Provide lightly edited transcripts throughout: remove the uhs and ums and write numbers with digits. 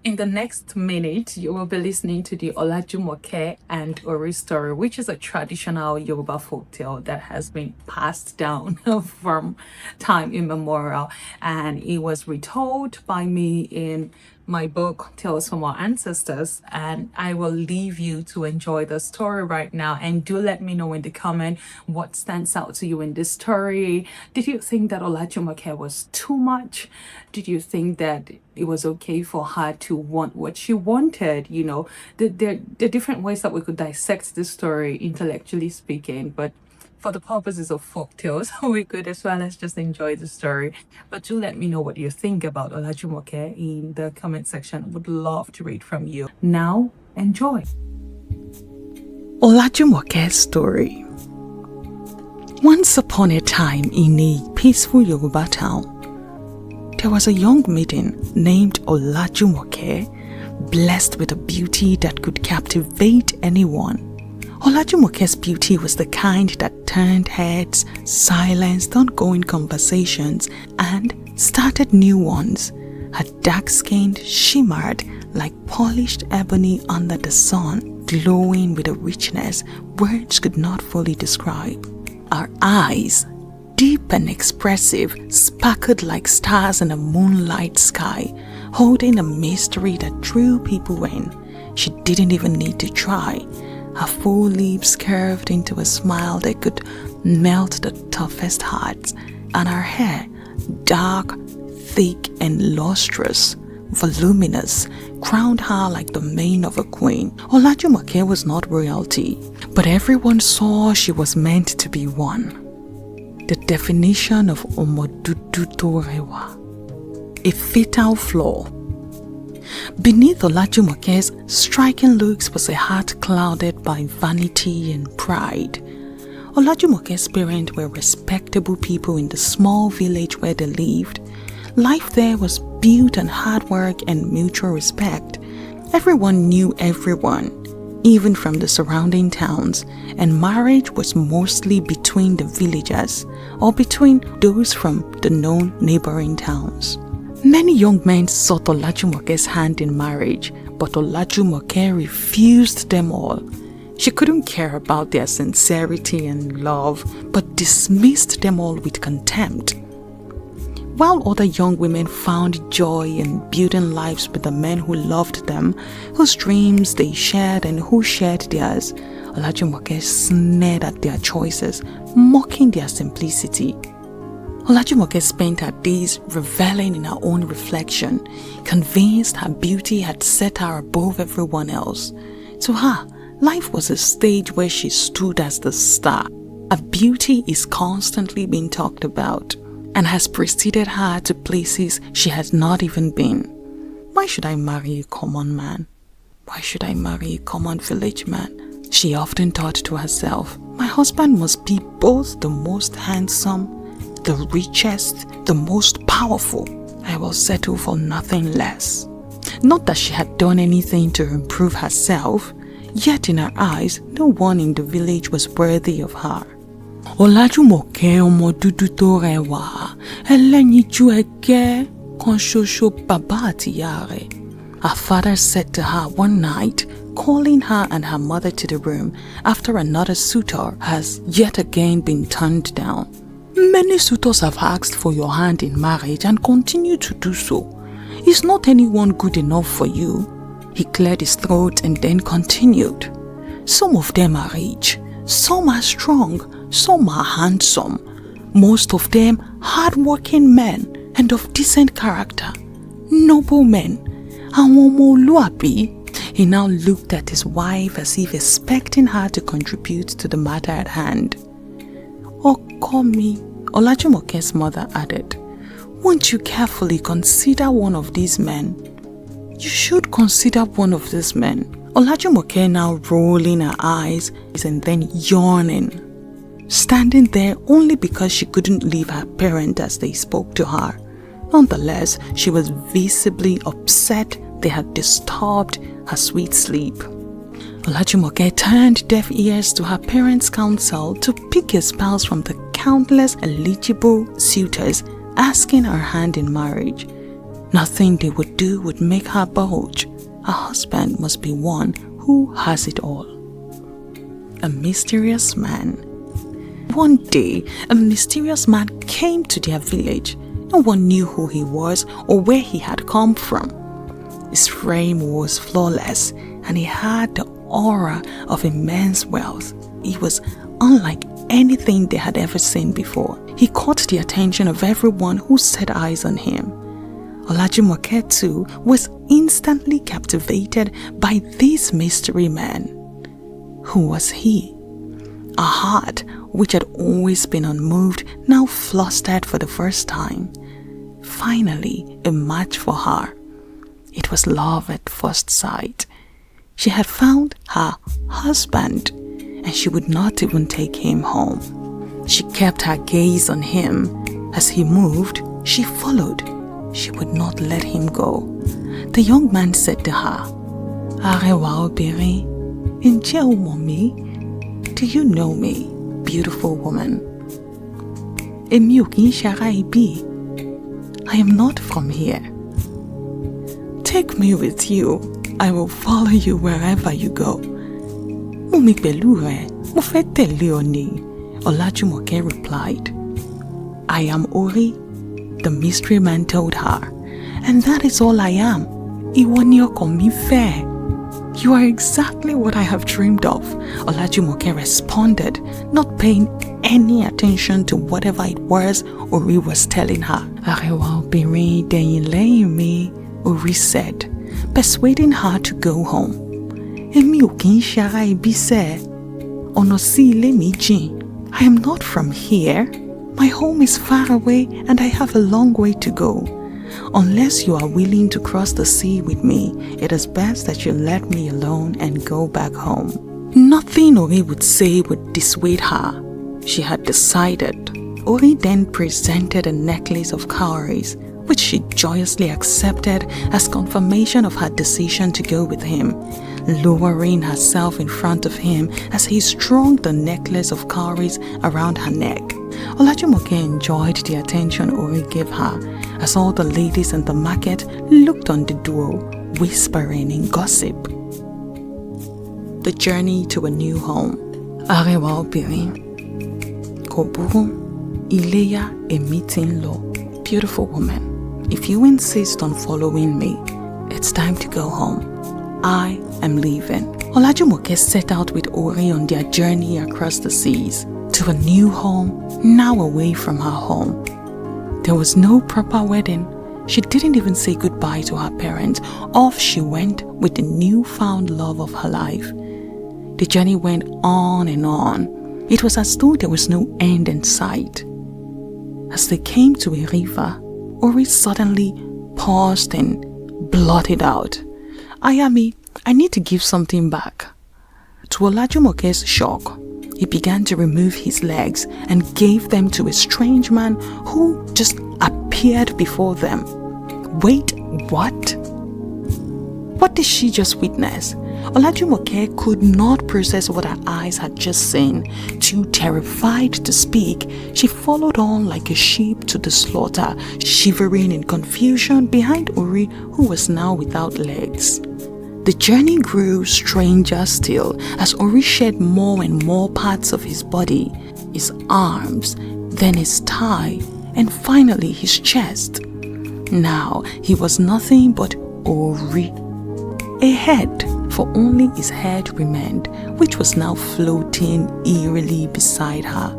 In the next minute, you will be listening to the Olajumoke and Ori story, which is a traditional Yoruba folktale that has been passed down from time immemorial. And it was retold by me in my book, Tales from Our Ancestors. And I will leave you to enjoy the story right now. And do let me know in the comment what stands out to you in this story. Did you think that Olajumoke was too much? Did you think that it was okay for her to want what she wanted? You know, there are different ways that we could dissect this story, intellectually speaking, but for the purposes of folktales, we could as well as just enjoy the story. But do let me know what you think about Olajumoke in the comment section. Would love to read from you. Now, enjoy. Olajumoke's story. Once upon a time in a peaceful Yoruba town, there was a young maiden named Olajumoke, blessed with a beauty that could captivate anyone. Olajumoke's beauty was the kind that turned heads, silenced ongoing conversations, and started new ones. Her dark skin shimmered like polished ebony under the sun, glowing with a richness words could not fully describe. Her eyes, deep and expressive, sparkled like stars in a moonlight sky, holding a mystery that drew people in. She didn't even need to try. Her full lips curved into a smile that could melt the toughest hearts, and her hair, dark, thick, and lustrous, voluminous, crowned her like the mane of a queen. Olajumoke was not royalty, but everyone saw she was meant to be one. The definition of Omodudu Torewa, a fatal flaw. Beneath Olajumoke's striking looks was a heart clouded by vanity and pride. Olajumoke's parents were respectable people in the small village where they lived. Life there was built on hard work and mutual respect. Everyone knew everyone, even from the surrounding towns, and marriage was mostly between the villagers or between those from the known neighboring towns. Many young men sought Olajumoke's hand in marriage, but Olajumoke refused them all. She couldn't care about their sincerity and love, but dismissed them all with contempt. While other young women found joy in building lives with the men who loved them, whose dreams they shared and who shared theirs, Olajumoke sneered at their choices, mocking their simplicity. Olajumoke spent her days reveling in her own reflection, convinced her beauty had set her above everyone else. To her, life was a stage where she stood as the star. Her beauty is constantly being talked about and has preceded her to places she has not even been. Why should I marry a common man? Why should I marry a common village man? She often thought to herself, my husband must be both the most handsome, the richest, the most powerful. I will settle for nothing less. Not that she had done anything to improve herself, yet in her eyes, no one in the village was worthy of her. Olajumoke Omodudu Torewa, Eleniju Ege, Konshosho Baba Atiyare. Her father said to her one night, calling her and her mother to the room after another suitor has yet again been turned down. Many suitors have asked for your hand in marriage and continue to do so. Is not anyone good enough for you? He cleared his throat and then continued. Some of them are rich, some are strong, some are handsome. Most of them hard-working men and of decent character, noble men. He now looked at his wife as if expecting her to contribute to the matter at hand. Okomi, Olajumoke's mother added, won't you carefully consider one of these men? You should consider one of these men. Olajumoke now rolling her eyes and then yawning, standing there only because she couldn't leave her parents as they spoke to her. Nonetheless, she was visibly upset they had disturbed her sweet sleep. Olajumoke turned deaf ears to her parents' counsel to pick a spouse from the countless eligible suitors asking her hand in marriage. Nothing they would do would make her budge. Her husband must be one who has it all. A mysterious man. One day, a mysterious man came to their village. No one knew who he was or where he had come from. His frame was flawless, and he had the aura of immense wealth. He was unlike anything they had ever seen before. He caught the attention of everyone who set eyes on him. Olajumoke too was instantly captivated by this mystery man. Who was he? A heart which had always been unmoved now flustered for the first time. Finally, a match for her. It was love at first sight. She had found her husband, and she would not even take him home. She kept her gaze on him. As he moved, she followed. She would not let him go. The young man said to her, "Arewa obìnrin, ǹjẹ́ o mọ̀ mí? Do you know me, beautiful woman?" "Èmi ò kìí ṣe ará ibí. I am not from here." "Take me with you. I will follow you wherever you go." "Mú mi pẹ̀lú rẹ, mo fẹ́ tẹ̀lé ọ ni," Olajumoke replied. "I am Ori," the mystery man told her, "and that is all I am. Ìwọ ni ọkàn mi fẹ́." "You are exactly what I have dreamed of," Olajumoke responded, not paying any attention to whatever it was Ori was telling her. "Arewa obìnrin dẹ̀yìn lẹ́yìn mi," Ori said, persuading her to go home. "Èmi ò kìí ṣe ará ibí sẹ́, ọ̀nà sí ilé mi jìn. I am not from here. My home is far away and I have a long way to go. Unless you are willing to cross the sea with me, it is best that you let me alone and go back home." Nothing Ori would say would dissuade her. She had decided. Ori then presented a necklace of cowries, which she joyously accepted as confirmation of her decision to go with him, lowering herself in front of him as he strung the necklace of cowries around her neck. Olajumoke enjoyed the attention Ori gave her as all the ladies in the market looked on the duo, whispering in gossip. The journey to a new home. Arewa obìnrin, kò burú, iléyá èmi tí ń lọ. Beautiful woman, if you insist on following me, it's time to go home. I am leaving. Olajumoke set out with Ori on their journey across the seas to a new home, now away from her home. There was no proper wedding. She didn't even say goodbye to her parents. Off she went with the newfound love of her life. The journey went on and on. It was as though there was no end in sight. As they came to a river, Ori suddenly paused and blurted out, "Ayami, I need to give something back." To Olajumoke's shock, he began to remove his legs and gave them to a strange man who just appeared before them. Wait, what? What did she just witness? Olajumoke could not process what her eyes had just seen. Too terrified to speak, she followed on like a sheep to the slaughter, shivering in confusion behind Ori, who was now without legs. The journey grew stranger still as Ori shed more and more parts of his body, his arms, then his thigh, and finally his chest. Now he was nothing but Ori. A head, for only his head remained, which was now floating eerily beside her.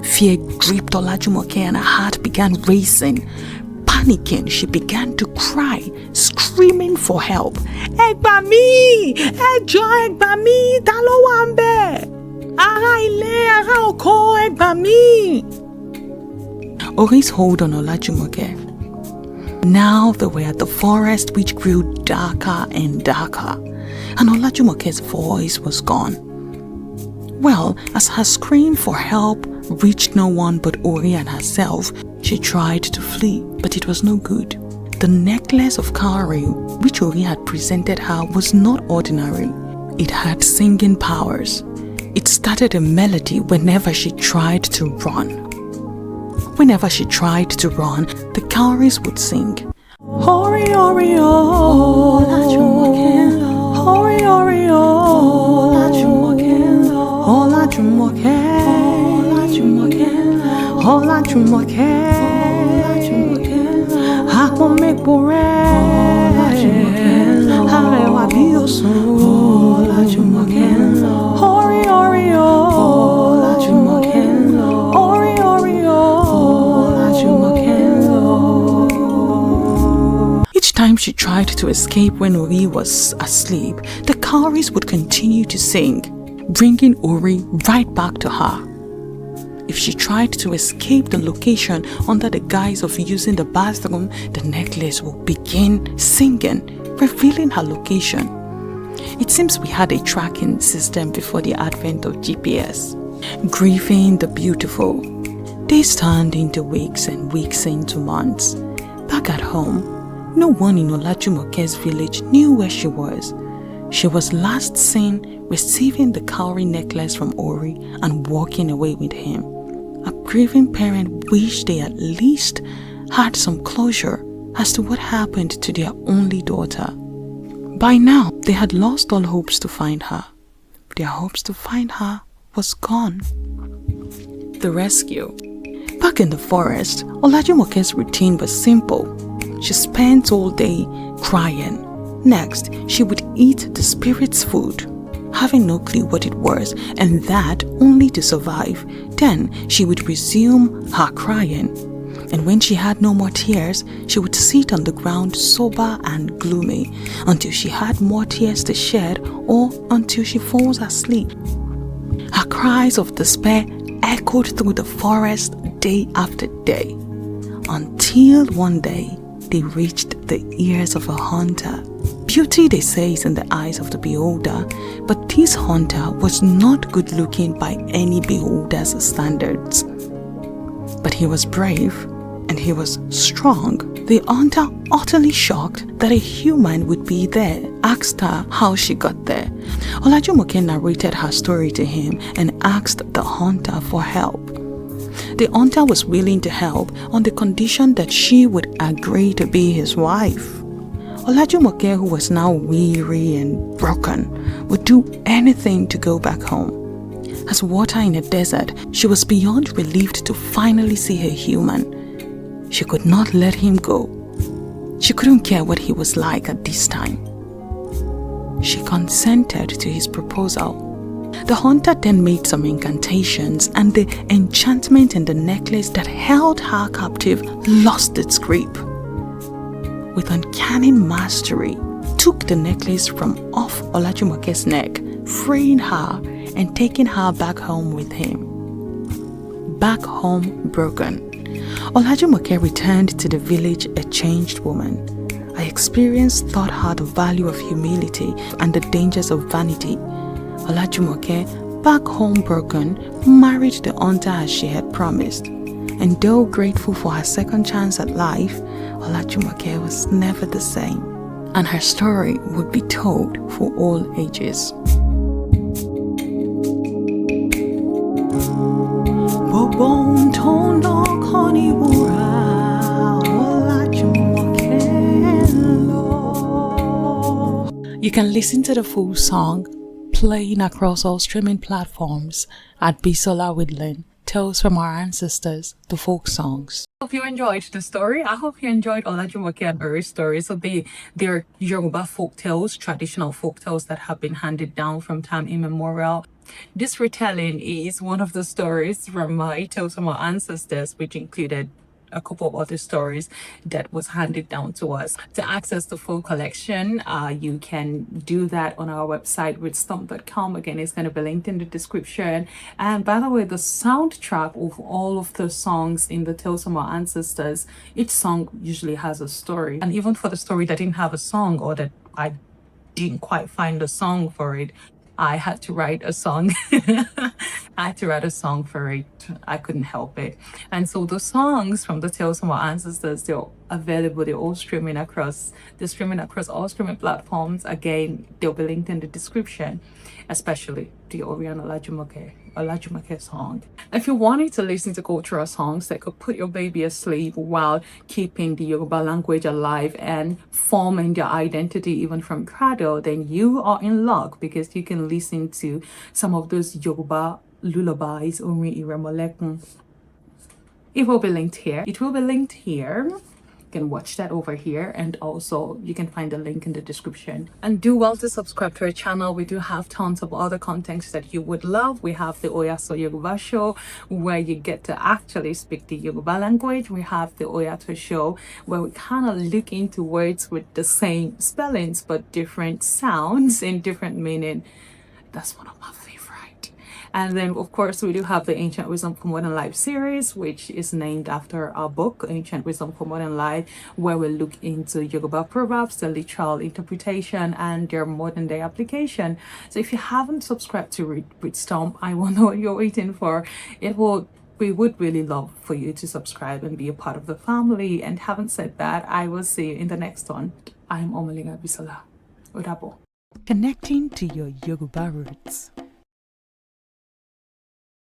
Fear gripped Olajumoke and her heart began racing. Panicking, she began to cry, screaming for help. "Ẹ gbà mí! Ẹ jọ̀ọ́, ẹ gbà mí! Ta ló wà ńbẹ̀? Ará ilé, ará oko, ẹ gbà mí!" Ori's hold on Olajumoke. Now they were at the forest, which grew darker and darker, and Olajumoke's voice was gone. Well, as her scream for help reached no one but Ori and herself, she tried to flee, but it was no good. The necklace of cowrie which Ori had presented her was not ordinary. It had singing powers. It started a melody whenever she tried to run. Whenever she tried to run, the cowries would sing. Ori, Ori, Olajumoke. Ori, Ori, Olajumoke. Olajumoke. Olajumoke. Akpomekpore. Arewa bí òsùn. Olajumoke. Ori, Ori, Olajumoke. Ori, Ori, Olajumoke. Each time she tried to escape when Ori was asleep, the cowries would continue to sing, bringing Ori right back to her. If she tried to escape the location under the guise of using the bathroom, the necklace would begin singing, revealing her location. It seems we had a tracking system before the advent of GPS. Grieving the beautiful. Days turned into weeks and weeks into months. Back at home, no one in Olajumoke's village knew where she was. She was last seen receiving the cowrie necklace from Ori and walking away with him. A grieving parent wished they at least had some closure as to what happened to their only daughter. By now, they had lost all hopes to find her. Their hopes to find her was gone. The rescue. Back in the forest, Olajumoke's routine was simple. She spent all day crying. Next, she would eat the spirit's food, having no clue what it was, and that only to survive. Then she would resume her crying. And when she had no more tears, she would sit on the ground sober and gloomy until she had more tears to shed or until she falls asleep. Her cries of despair echoed through the forest day after day, until one day they reached the ears of a hunter. Beauty, they say, is in the eyes of the beholder, but this hunter was not good looking by any beholder's standards. But he was brave and he was strong. The hunter, utterly shocked that a human would be there, asked her how she got there. Olajumoke narrated her story to him and asked the hunter for help. The hunter was willing to help on the condition that she would agree to be his wife. Olajumoke, who was now weary and broken, would do anything to go back home. As water in a desert, she was beyond relieved to finally see her human. She could not let him go. She couldn't care what he was like at this time. She consented to his proposal. The hunter then made some incantations, and the enchantment in the necklace that held her captive lost its grip. With uncanny mastery, took the necklace from off Olajumoke's neck, freeing her and taking her back home with him. Back home broken. Olajumoke returned to the village a changed woman. Her experience taught her the value of humility and the dangers of vanity. Olajumoke, back home broken, married the hunter as she had promised. And though grateful for her second chance at life, Olajumoke was never the same. And her story would be told for all ages. You can listen to the full song playing across all streaming platforms at Bisola Woodland, Tales from Our Ancestors, the folk songs. I hope you enjoyed the story. I hope you enjoyed Olajumoke and Ori's stories. So they're Yoruba folktales, traditional folktales that have been handed down from time immemorial. This retelling is one of the stories from my Tales from Our Ancestors, which included a couple of other stories that was handed down to us. To access the full collection, you can do that on our website, rootstump.com. Again, it's going to be linked in the description. And by the way, the soundtrack of all of the songs in the Tales from Our Ancestors, each song usually has a story. And even for the story that didn't have a song, or that I didn't quite find a song for it, I had to write a song. I had to write a song for it. I couldn't help it. And so the songs from the Tales from Our Ancestors, they're available. They're streaming across all streaming platforms. Again, they'll be linked in the description, especially the Ori and Olajumoke song. If you're wanting to listen to cultural songs that could put your baby asleep while keeping the Yoruba language alive and forming their identity even from cradle, then you are in luck, because you can listen to some of those Yoruba lullabies, Ori Iremolekun. It will be linked here. You can watch that over here, and also you can find the link in the description. And do well to subscribe to our channel. We do have tons of other contents that you would love. We have the Oyaso Yoruba show, where you get to actually speak the Yoruba language. We have the Oyato show, where we kind of look into words with the same spellings but different sounds in different meaning. That's one of my favorite. And then, of course, we do have the Ancient Wisdom for Modern Life series, which is named after our book, Ancient Wisdom for Modern Life, where we look into Yoruba Proverbs, the literal interpretation, and their modern day application. So if you haven't subscribed to Rootstump, I will know what you're waiting for. We would really love for you to subscribe and be a part of the family. And having said that, I will see you in the next one. I'm Omalinga Bisola. Odabo. Connecting to your Yoruba roots.